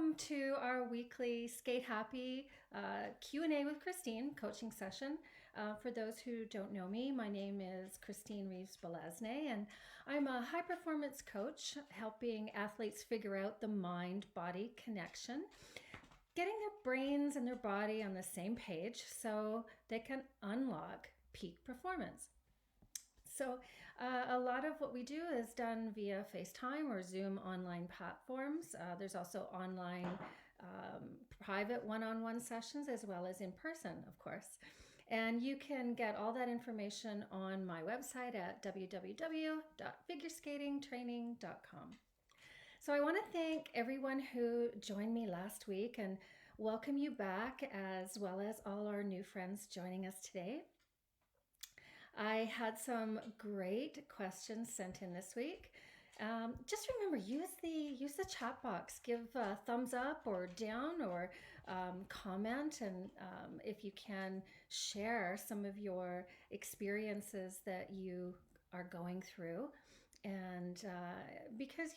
welcome to our weekly Skate Happy Q&A with Christine coaching session. For those who don't know me, my name is Christine Reeves Beleznay, and I'm a high performance coach helping athletes figure out the mind-body connection, getting their brains and their body on the same page so they can unlock peak performance. So a lot of what we do is done via FaceTime or Zoom online platforms. There's also online private one-on-one sessions as well as in person, of course. And you can get all that information on my website at www.figureskatingtraining.com. So I want to thank everyone who joined me last week and welcome you back, as well as all our new friends joining us today. I had some great questions sent in this week. Just remember, use the chat box. Give a thumbs up or down or comment, and if you can, share some of your experiences that you are going through. And because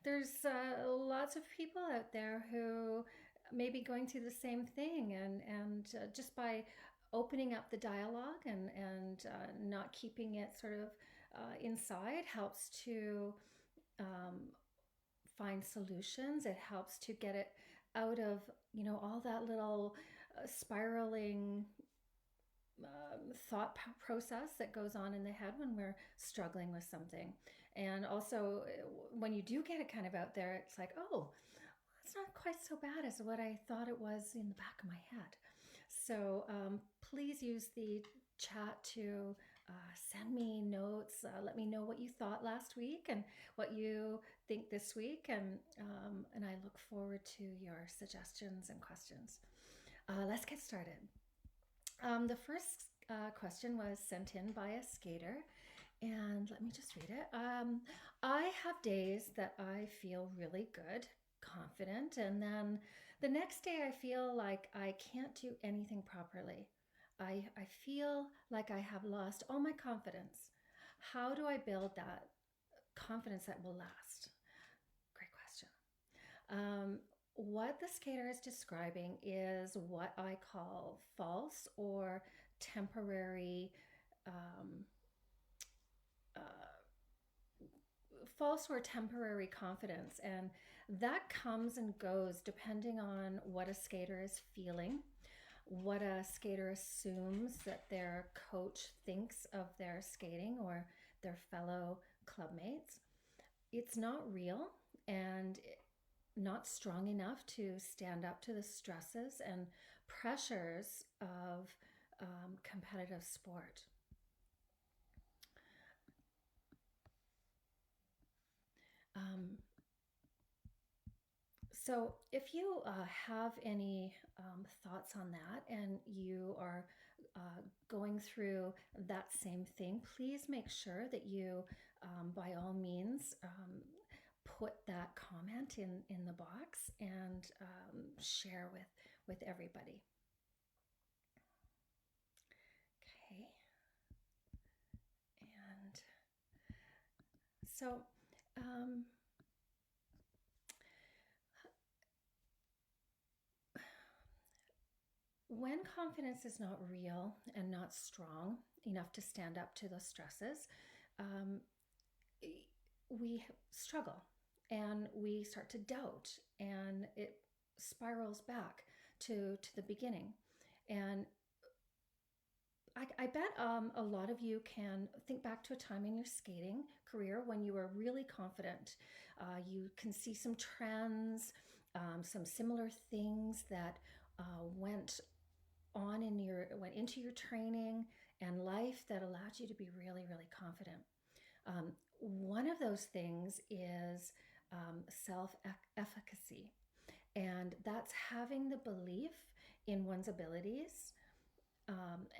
there's lots of people out there who may be going through the same thing, and just by opening up the dialogue and not keeping it sort of inside helps to find solutions. It helps to get it out of all that little spiraling thought process that goes on in the head when we're struggling with something. And also when you do get it kind of out there, it's like, oh, it's not quite so bad as what I thought it was in the back of my head. So please use the chat to send me notes. Let me know what you thought last week and what you think this week, and I look forward to your suggestions and questions. Let's get started. The first question was sent in by a skater, and let me just read it. I have days that I feel really good, confident, and then the next day I feel like I can't do anything properly. I feel like I have lost all my confidence. How do I build that confidence that will last? Great question. What the skater is describing is what I call false or temporary confidence, and that comes and goes depending on what a skater is feeling, what a skater assumes that their coach thinks of their skating or their fellow clubmates. It's not real and not strong enough to stand up to the stresses and pressures of competitive sport. So if you have any thoughts on that and you are going through that same thing, please make sure that you, by all means, put that comment in the box and share with everybody. Okay. And so when confidence is not real and not strong enough to stand up to the stresses, we struggle and we start to doubt, and it spirals back to the beginning. And I bet a lot of you can think back to a time in your skating career when you were really confident. You can see some trends, some similar things that went into your training and life that allowed you to be really, really confident. One of those things is self-efficacy, and that's having the belief in one's abilities,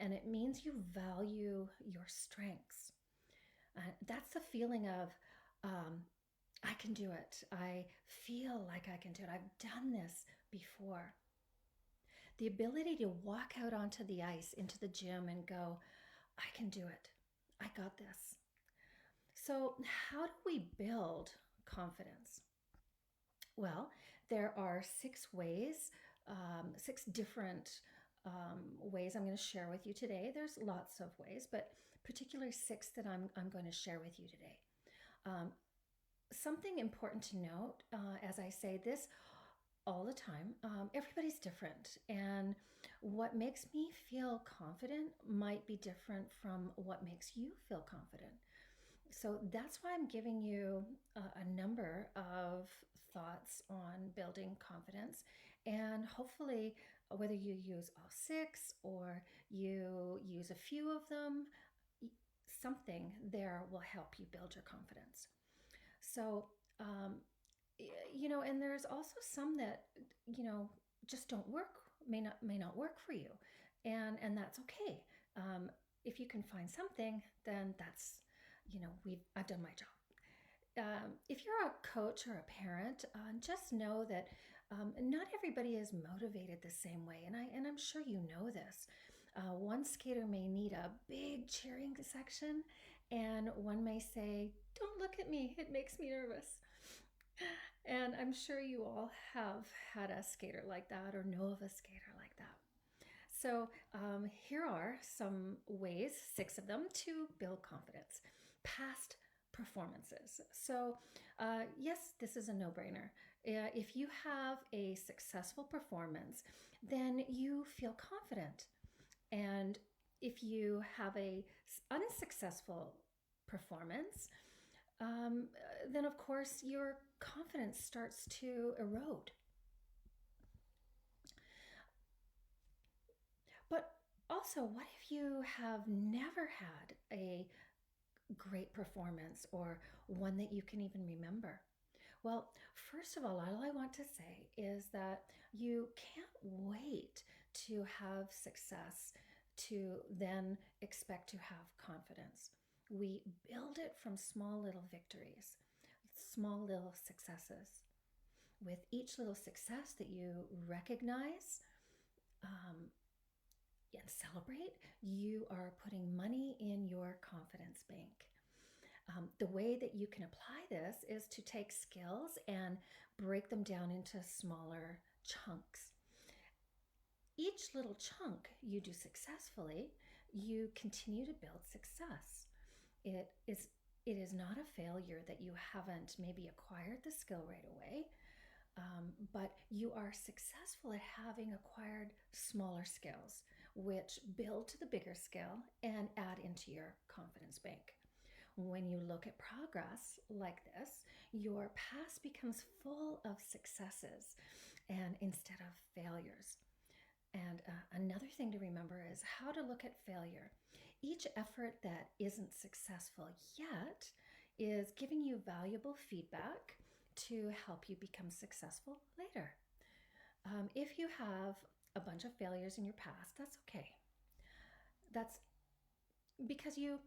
and it means you value your strengths. That's the feeling of I can do it. I feel like I can do it. I've done this before. The ability to walk out onto the ice, into the gym, and go, I can do it. I got this. So how do we build confidence? Well, There are 6 ways, 6 different ways I'm going to share with you today. There's lots of ways, but particularly 6 that I'm going to share with you today. Um, Something important to note, as I say this all the time, everybody's different. And what makes me feel confident might be different from what makes you feel confident. So that's why I'm giving you a number of thoughts on building confidence. And hopefully, whether you use all 6 or you use a few of them, something there will help you build your confidence. So, um, and there's also some that, just don't work, may not work for you, and that's okay. If you can find something, then that's, I've done my job. If you're a coach or a parent, just know that not everybody is motivated the same way, and I'm sure you know this. One skater may need a big cheering section, and one may say, "Don't look at me; it makes me nervous." And I'm sure you all have had a skater like that or know of a skater like that. So, here are some ways, 6 of them, to build confidence. Past performances. So, yes, this is a no brainer. If you have a successful performance, then you feel confident. And if you have a unsuccessful performance, then of course your confidence starts to erode. But also, what if you have never had a great performance or one that you can even remember? Well, first of all I want to say is that you can't wait to have success to then expect to have confidence. We build it from small little victories, small little successes. With each little success that you recognize, um, and celebrate, you are putting money in your confidence bank. The way that you can apply this is to take skills and break them down into smaller chunks. Each little chunk you do successfully, you continue to build success. It is it is not a failure that you haven't maybe acquired the skill right away, but you are successful at having acquired smaller skills, which build to the bigger skill and add into your confidence bank. When you look at progress like this, your past becomes full of successes and instead of failures. And another thing to remember is how to look at failure. Each effort that isn't successful yet is giving you valuable feedback to help you become successful later. If you have a bunch of failures in your past, that's okay. That's because you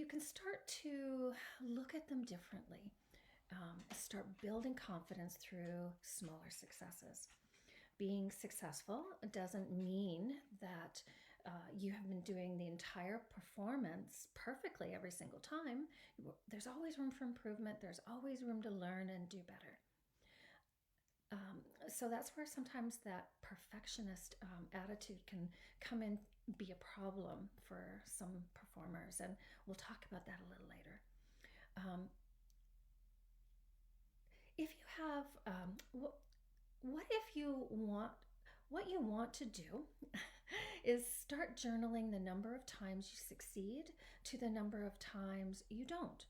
can start to look at them differently. Start building confidence through smaller successes. Being successful doesn't mean that you have been doing the entire performance perfectly every single time. There's always room for improvement, there's always room to learn and do better. So that's where sometimes that perfectionist attitude can come in, be a problem for some performers, and we'll talk about that a little later. Um, if you have, what if you want, what you want to do is start journaling the number of times you succeed to the number of times you don't.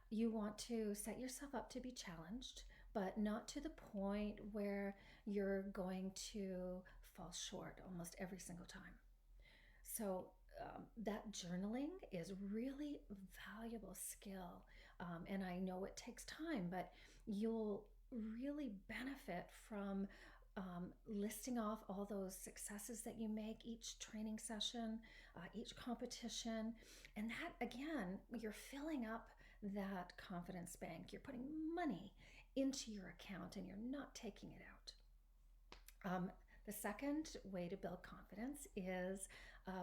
You want to set yourself up to be challenged, but not to the point where you're going to fall short almost every single time. So, that journaling is really valuable skill, and I know it takes time, but you'll really benefit from listing off all those successes that you make each training session, each competition, and that again, you're filling up that confidence bank. You're putting money into your account, and you're not taking it out. The second way to build confidence is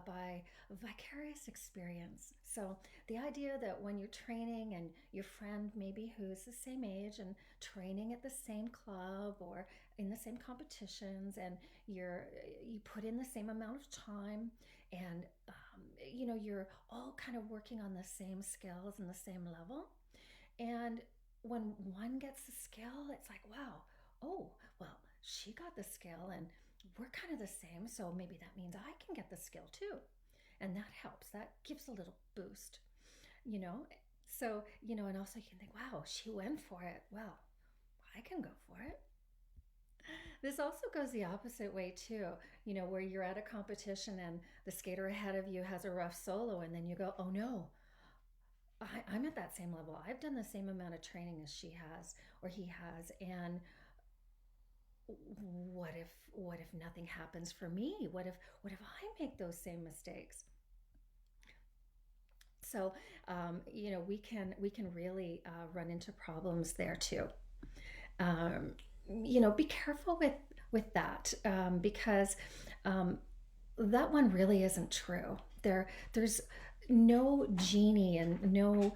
by vicarious experience. So, the idea that when you're training and your friend, maybe who's the same age and training at the same club or in the same competitions, and you put in the same amount of time, and you're all kind of working on the same skills and the same level. And when one gets the skill, it's like, wow, oh, well, she got the skill and we're kind of the same. So maybe that means I can get the skill too. And that helps. That gives a little boost, you know? So, and also you can think, wow, she went for it. Well, I can go for it. This also goes the opposite way too, where you're at a competition and the skater ahead of you has a rough solo, and then you go, oh no, I'm at that same level. I've done the same amount of training as she has or he has, and what if nothing happens for me? What if I make those same mistakes? So, we can really run into problems there too. Um, be careful with that, because um, that one really isn't true. There's no genie and no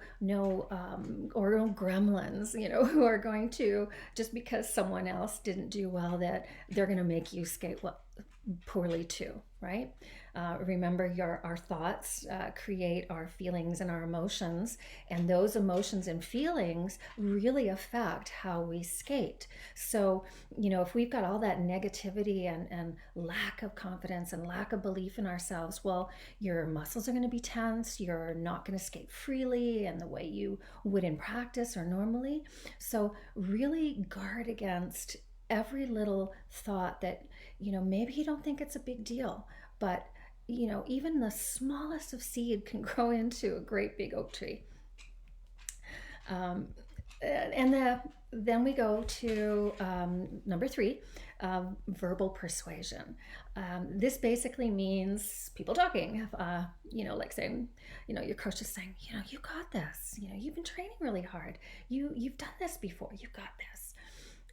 gremlins, who are going to, just because someone else didn't do well, that they're going to make you skate well poorly too, right? Remember, our thoughts create our feelings and our emotions, and those emotions and feelings really affect how we skate. So, if we've got all that negativity and lack of confidence and lack of belief in ourselves, well, your muscles are going to be tense. You're not going to skate freely and the way you would in practice or normally. So, really guard against every little thought that, maybe you don't think it's a big deal, but even the smallest of seed can grow into a great big oak tree. Then we go to number three, verbal persuasion. This basically means people talking, like saying, your coach is saying, you got this, you've been training really hard. You've done this before, you've got this.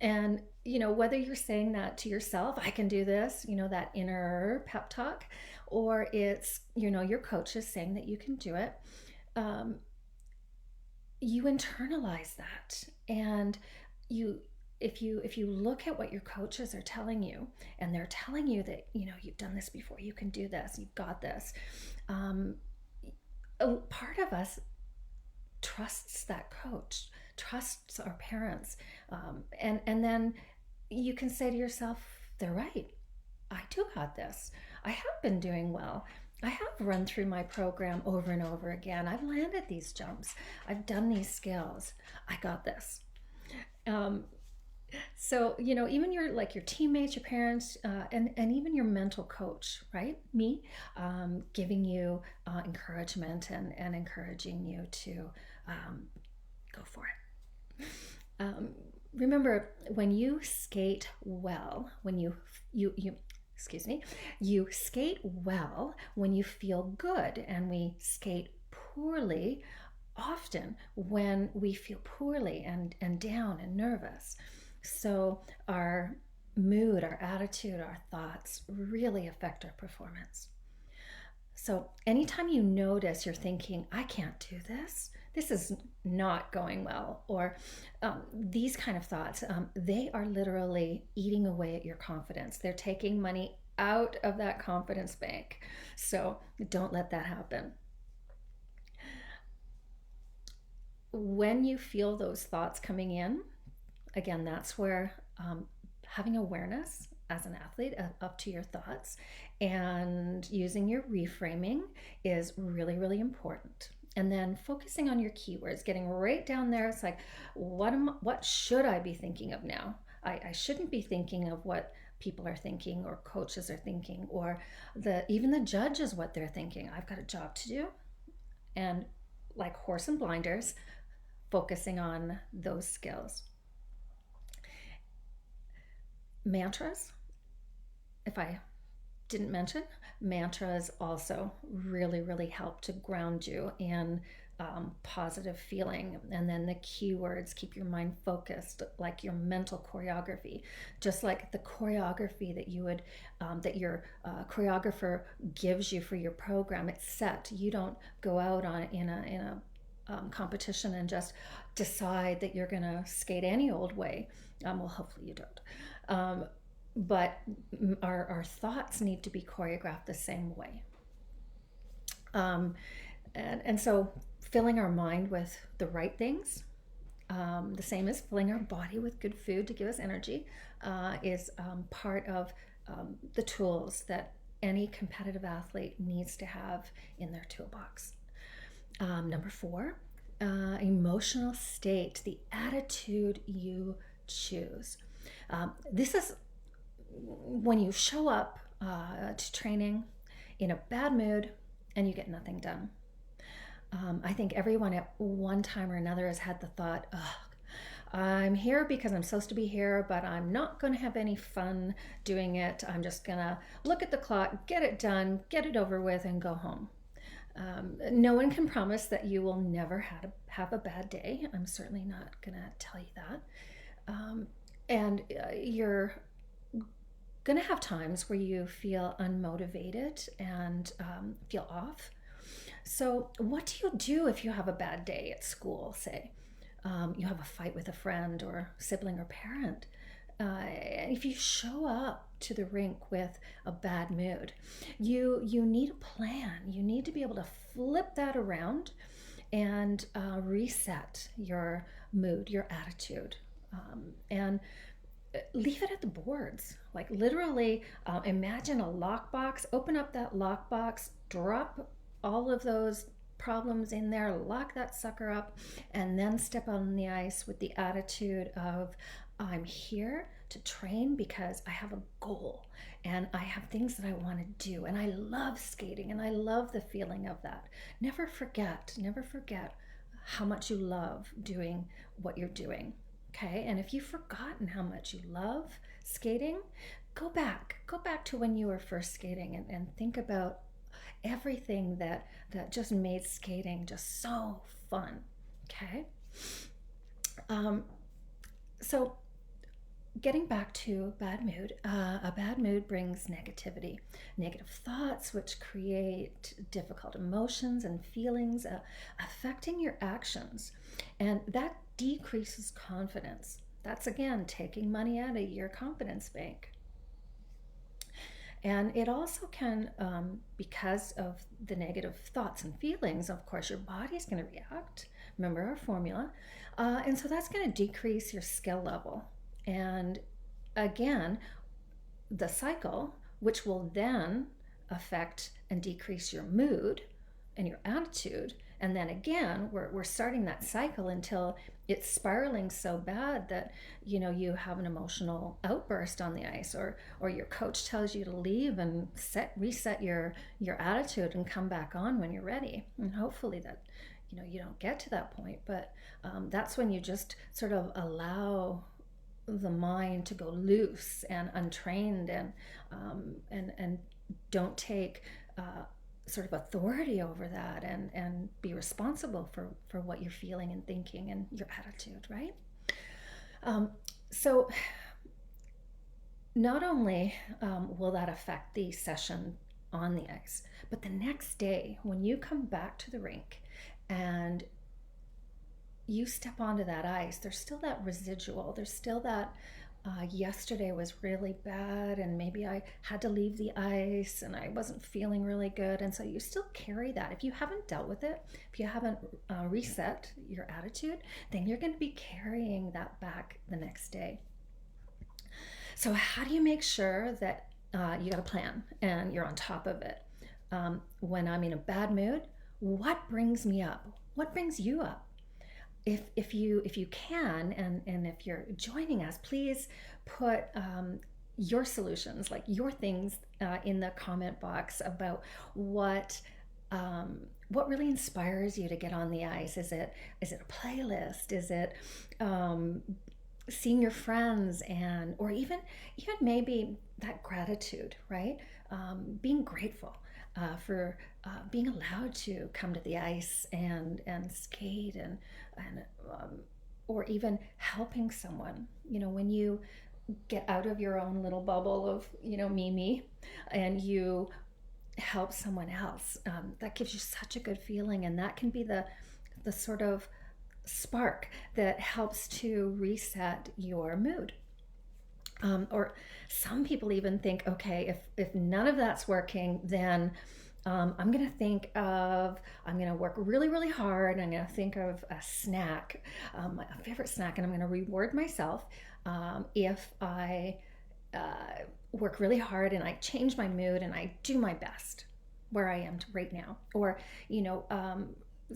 And, whether you're saying that to yourself, I can do this, that inner pep talk, or it's, your coach is saying that you can do it, you internalize that. And if you look at what your coaches are telling you, and they're telling you that, you've done this before, you can do this, you've got this, a part of us trusts that coach, trusts our parents, and then you can say to yourself, they're right. I do got this. I have been doing well. I have run through my program over and over again. I've landed these jumps. I've done these skills. I got this. Um, so, even your teammates, your parents, and even your mental coach, right? Me, giving you encouragement and encouraging you to go for it. Remember, when you skate well, when you excuse me, you skate well when you feel good, and we skate poorly often when we feel poorly and down and nervous. So our mood, our attitude, our thoughts really affect our performance. So anytime you notice you're thinking, I can't do this is not going well, or these kind of thoughts, they are literally eating away at your confidence. They're taking money out of that confidence bank. So don't let that happen. When you feel those thoughts coming in, again, that's where having awareness as an athlete up to your thoughts and using your reframing is really, really important. And then focusing on your keywords, getting right down there. It's like, what should I be thinking of now? I shouldn't be thinking of what people are thinking or coaches are thinking, or even the judges, what they're thinking. I've got a job to do. And like horse and blinders, focusing on those skills. Mantras, if I didn't mention, mantras also really, really help to ground you in positive feeling. And then the keywords, keep your mind focused, like your mental choreography, just like the choreography that you would, that your choreographer gives you for your program. It's set. You don't go out on in a competition and just decide that you're going to skate any old way. Well, hopefully you don't. But our thoughts need to be choreographed the same way. And so filling our mind with the right things, the same as filling our body with good food to give us energy, is part of the tools that any competitive athlete needs to have in their toolbox. Number 4, emotional state, the attitude you choose. This is when you show up to training in a bad mood and you get nothing done. I think everyone at one time or another has had the thought, I'm here because I'm supposed to be here, but I'm not going to have any fun doing it. I'm just going to look at the clock, get it done, get it over with, and go home. No one can promise that you will never have a bad day. I'm certainly not going to tell you that. And you're going to have times where you feel unmotivated and feel off. So what do you do if you have a bad day at school, say? You have a fight with a friend or sibling or parent. If you show up to the rink with a bad mood, you need a plan. You need to be able to flip that around and reset your mood, your attitude, and leave it at the boards. Like literally, imagine a lockbox. Open up that lockbox, drop all of those problems in there, lock that sucker up, and then step on the ice with the attitude of, I'm here to train because I have a goal and I have things that I want to do, and I love skating and I love the feeling of that. Never forget how much you love doing what you're doing. Okay, and if you've forgotten how much you love skating, go back to when you were first skating and think about everything that just made skating just so fun. Okay, so getting back to bad mood, a bad mood brings negativity, negative thoughts, which create difficult emotions and feelings affecting your actions, and that decreases confidence. That's again taking money out of your confidence bank. And it also can, because of the negative thoughts and feelings, of course, your body's going to react. Remember our formula. And so that's going to decrease your skill level. And again, the cycle, which will then affect and decrease your mood and your attitude. And then again, we're starting that cycle until it's spiraling so bad that you have an emotional outburst on the ice, or your coach tells you to leave and reset your attitude and come back on when you're ready. And hopefully that you don't get to that point, but that's when you just sort of allow the mind to go loose and untrained, and don't take sort of authority over that, and be responsible for what you're feeling and thinking and your attitude, right? So not only will that affect the session on the ice, but the next day when you come back to the rink and you step onto that ice, there's still that residual, there's still that yesterday was really bad and maybe I had to leave the ice and I wasn't feeling really good, and so you still carry that. If you haven't dealt with it, if you haven't reset your attitude, then you're going to be carrying that back the next day. So how do you make sure that you got a plan and you're on top of it? When I'm in a bad mood, what brings me up? What brings you up? If you can, and if you're joining us, please put your solutions, like your things, in the comment box about what really inspires you to get on the ice. Is it a playlist? Is it seeing your friends, or even maybe that gratitude, right? Being grateful. for being allowed to come to the ice and skate and or even helping someone. When you get out of your own little bubble of me, and you help someone else, that gives you such a good feeling, and that can be the sort of spark that helps to reset your mood. Or some people even think, okay, if none of that's working, then I'm going to think of, I'm going to work really, really hard. I'm going to think of a snack, my favorite snack, and I'm going to reward myself if I work really hard and I change my mood and I do my best where I am right now. Or,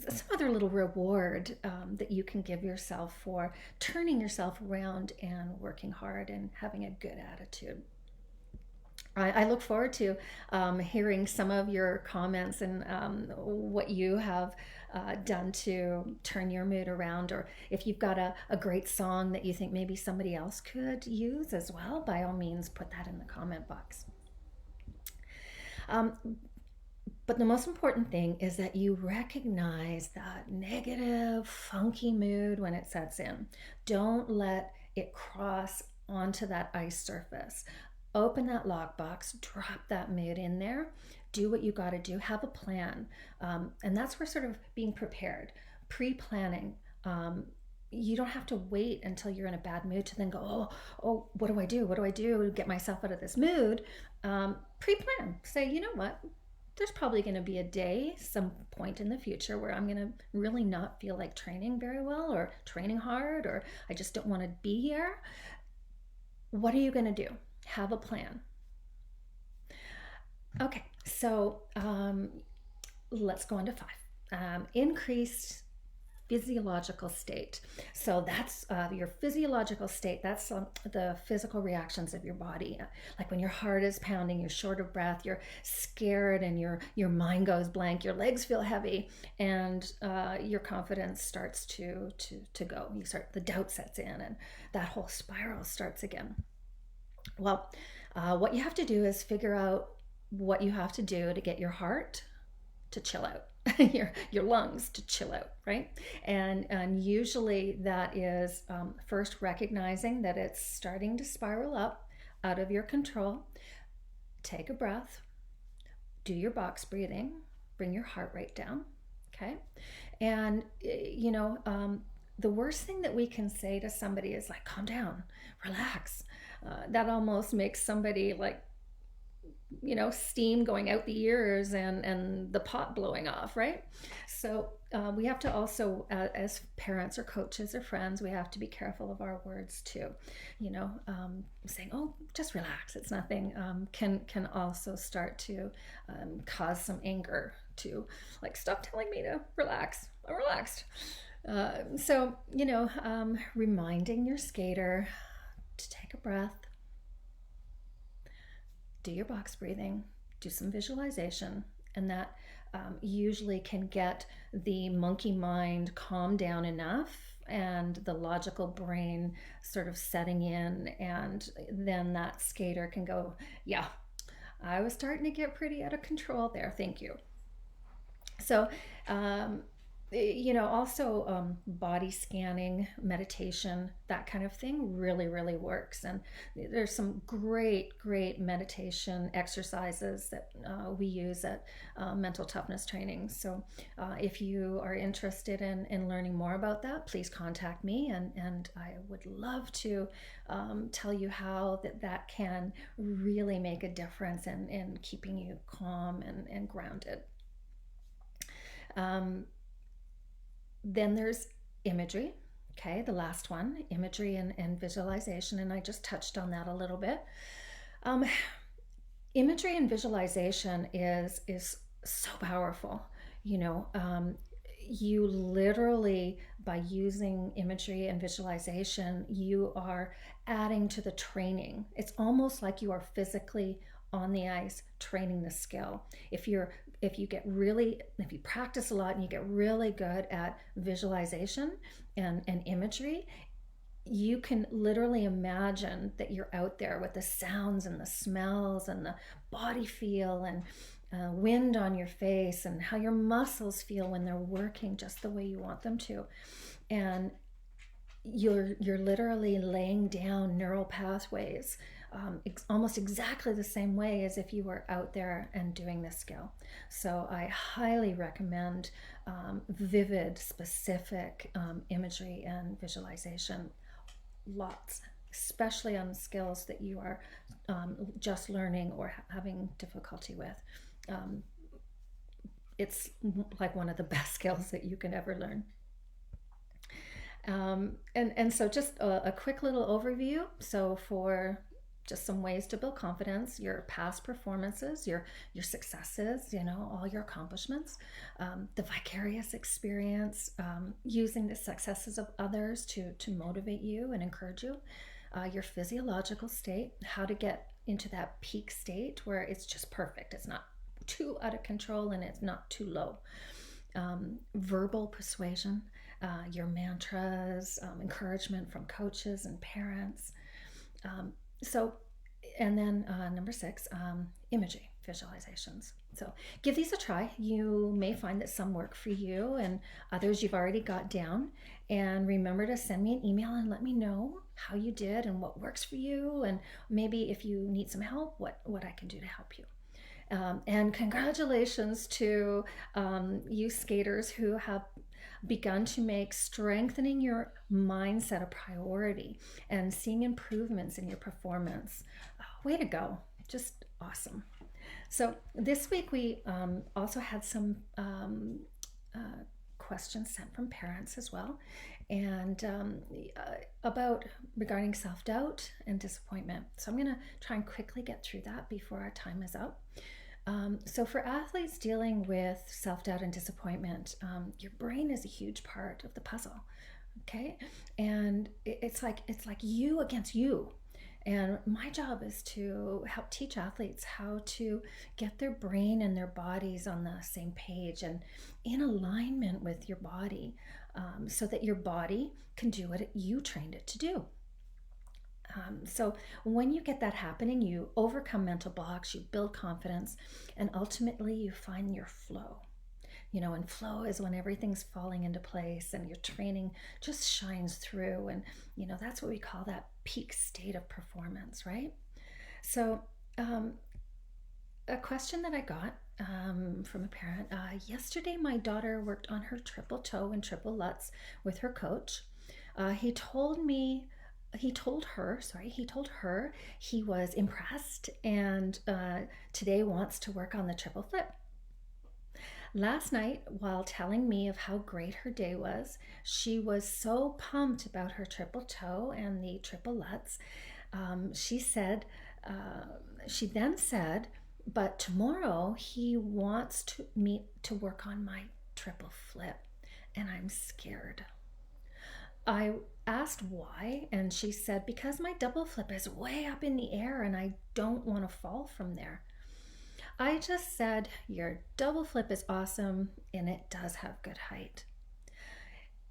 some other little reward that you can give yourself for turning yourself around and working hard and having a good attitude. I look forward to hearing some of your comments and what you have done to turn your mood around, or if you've got a great song that you think maybe somebody else could use as well, by all means, put that in the comment box. But the most important thing is that you recognize that negative, funky mood when it sets in. Don't let it cross onto that ice surface. Open that lockbox, drop that mood in there, do what you got to do, have a plan. And that's where sort of being prepared, pre-planning. You don't have to wait until you're in a bad mood to then go, oh, what do I do? What do I do to get myself out of this mood? Pre-plan. Say, you know what? There's probably going to be a day, some point in the future, where I'm going to really not feel like training very well or training hard, or I just don't want to be here. What are you going to do? Have a plan. Okay, so let's go on to 5. Increased physiological state. So that's your physiological state. That's the physical reactions of your body. Like when your heart is pounding, you're short of breath, you're scared, and your mind goes blank, your legs feel heavy, and your confidence starts to go. The doubt sets in, and that whole spiral starts again. Well, what you have to do is figure out what you have to do to get your heart to chill out. your lungs to chill out, right? And usually that is first recognizing that it's starting to spiral up out of your control. Take a breath, do your box breathing, bring your heart rate down, okay? And the worst thing that we can say to somebody is like, calm down, relax. That almost makes somebody like, steam going out the ears and the pot blowing off, right? So we have to also, as parents or coaches or friends, we have to be careful of our words too. Saying, oh, just relax, it's nothing, can also start to cause some anger to, like, stop telling me to relax, I'm relaxed. So, reminding your skater to take a breath, do your box breathing, do some visualization, and that usually can get the monkey mind calmed down enough and the logical brain sort of setting in, and then that skater can go, yeah, I was starting to get pretty out of control there, thank you. So also body scanning, meditation, that kind of thing really, really works. And there's some great meditation exercises that we use at Mental Toughness Training. So if you are interested in learning more about that, please contact me, and I would love to tell you how that can really make a difference in keeping you calm and grounded. Then there's imagery, okay, the last one, imagery and visualization, and I just touched on that a little bit. Imagery and visualization is so powerful. You literally, by using imagery and visualization, you are adding to the training. It's almost like you are physically on the ice training the skill. If you practice a lot and you get really good at visualization and imagery, you can literally imagine that you're out there with the sounds and the smells and the body feel and wind on your face and how your muscles feel when they're working just the way you want them to. And you're literally laying down neural pathways almost exactly the same way as if you were out there and doing this skill. So I highly recommend vivid, specific imagery and visualization. Lots, especially on skills that you are just learning or having difficulty with. It's like one of the best skills that you can ever learn. And so just a quick little overview. So for just some ways to build confidence, your past performances, your successes, all your accomplishments, the vicarious experience, using the successes of others to motivate you and encourage you, your physiological state, how to get into that peak state where it's just perfect. It's not too out of control and it's not too low. Verbal persuasion, your mantras, encouragement from coaches and parents. So, and then number 6, imagery visualizations. So give these a try. You may find that some work for you and others you've already got down. And remember to send me an email and let me know how you did and what works for you, and maybe if you need some help, what I can do to help you. And congratulations to you skaters who have begun to make strengthening your mindset a priority and seeing improvements in your performance. Way to go. Just awesome. So this week we also had some questions sent from parents as well, and about regarding self-doubt and disappointment. So I'm going to try and quickly get through that before our time is up. So for athletes dealing with self-doubt and disappointment, your brain is a huge part of the puzzle. Okay, and it's like you against you. And my job is to help teach athletes how to get their brain and their bodies on the same page and in alignment with your body, so that your body can do what you trained it to do. So when you get that happening, you overcome mental blocks, you build confidence, and ultimately you find your flow. And flow is when everything's falling into place and your training just shines through. And, that's what we call that peak state of performance, right? So, a question that I got from a parent yesterday, my daughter worked on her triple toe and triple lutz with her coach. He told her he was impressed and today wants to work on the triple flip. Last night, while telling me of how great her day was, she was so pumped about her triple toe and the triple lutz. She then said, but tomorrow he wants me to work on my triple flip, and I'm scared. I asked why, and she said, because my double flip is way up in the air and I don't want to fall from there. I just said, your double flip is awesome and it does have good height.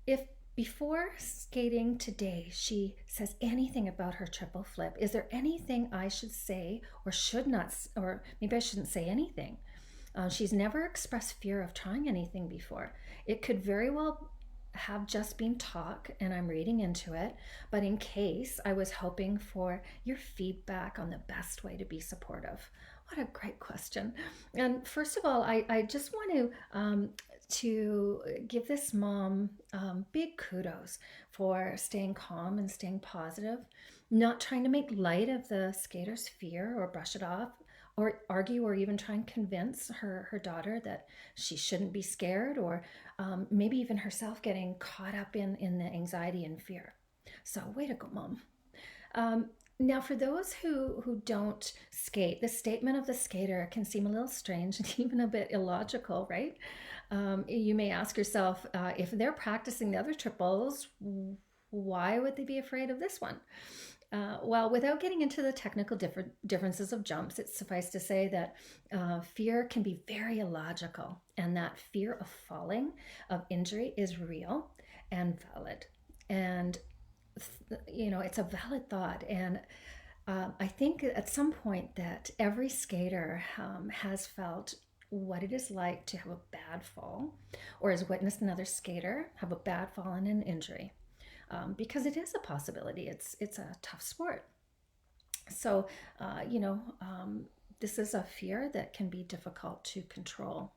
If before skating today she says anything about her triple flip, is there anything I should say or should not, or maybe I shouldn't say anything? She's never expressed fear of trying anything before. It could very well have just been talk and I'm reading into it, but in case, I was hoping for your feedback on the best way to be supportive. What a great question. And first of all, I just want to give this mom big kudos for staying calm and staying positive, not trying to make light of the skater's fear or brush it off or argue or even try and convince her daughter that she shouldn't be scared, or maybe even herself getting caught up in the anxiety and fear. So way to go, Mom. Now, for those who don't skate, the statement of the skater can seem a little strange and even a bit illogical, right? You may ask yourself, if they're practicing the other triples, why would they be afraid of this one? Well, without getting into the technical differences of jumps, it's suffice to say that fear can be very illogical, and that fear of falling, of injury, is real and valid. And it's a valid thought. And I think at some point that every skater has felt what it is like to have a bad fall, or has witnessed another skater have a bad fall and an injury, because it is a possibility. It's a tough sport. So, uh, you know, um, this is a fear that can be difficult to control.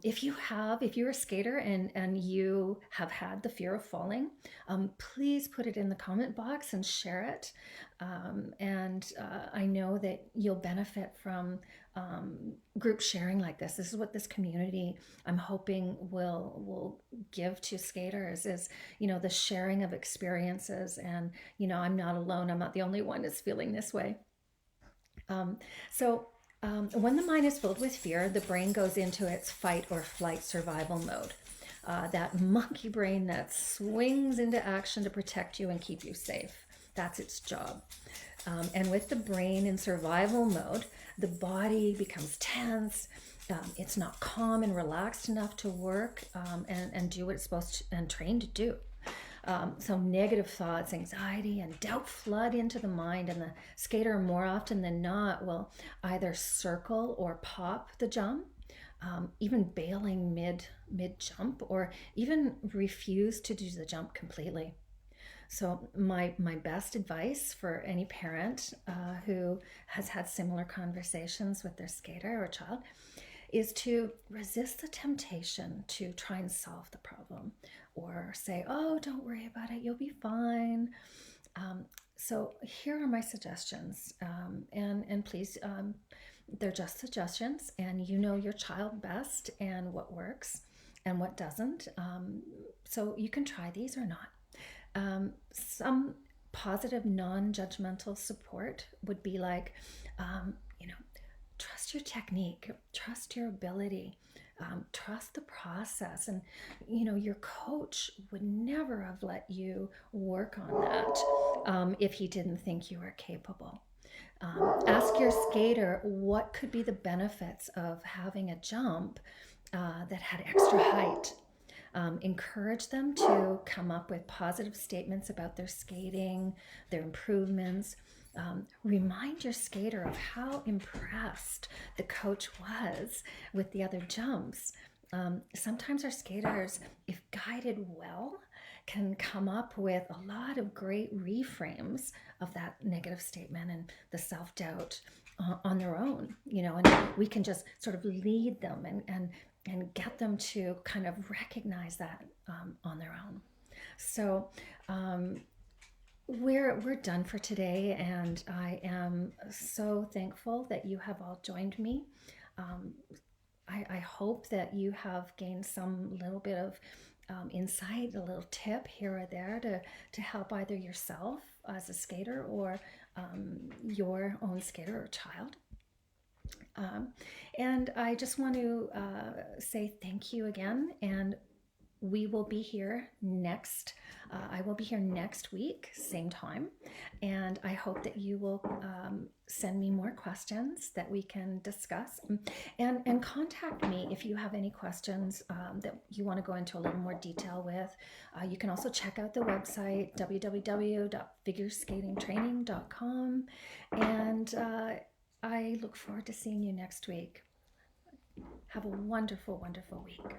If you're a skater and you have had the fear of falling, please put it in the comment box and share it. And I know that you'll benefit from group sharing like this. This is what this community, I'm hoping, will give to skaters, is the sharing of experiences. And I'm not alone. I'm not the only one that's feeling this way. Um, so, when the mind is filled with fear, the brain goes into its fight or flight survival mode. That monkey brain that swings into action to protect you and keep you safe. That's its job. And with the brain in survival mode, the body becomes tense. It's not calm and relaxed enough to work and do what it's supposed to and trained to do. So negative thoughts, anxiety, and doubt flood into the mind, and the skater more often than not will either circle or pop the jump, even bailing mid jump, or even refuse to do the jump completely. So my best advice for any parent who has had similar conversations with their skater or child is to resist the temptation to try and solve the problem, or say, oh, don't worry about it, you'll be fine. So here are my suggestions, and please, they're just suggestions, and you know your child best and what works and what doesn't. So you can try these or not. Some positive, non-judgmental support would be like, you know, trust your technique, trust your ability, trust the process. And, your coach would never have let you work on that if he didn't think you were capable. Ask your skater what could be the benefits of having a jump that had extra height. Encourage them to come up with positive statements about their skating, their improvements. Remind your skater of how impressed the coach was with the other jumps. Sometimes our skaters, if guided well, can come up with a lot of great reframes of that negative statement and the self-doubt on their own, and we can just sort of lead them and get them to kind of recognize that on their own. So we're done for today, and I am so thankful that you have all joined me. Um, I hope that you have gained some little bit of insight, a little tip here or there to help either yourself as a skater or your own skater or child. Um, and I just want to say thank you again, and we will be here next. I will be here next week, same time, and I hope that you will send me more questions that we can discuss, and contact me if you have any questions that you want to go into a little more detail with. You can also check out the website www.figureskatingtraining.com, and I look forward to seeing you next week. Have a wonderful, wonderful week.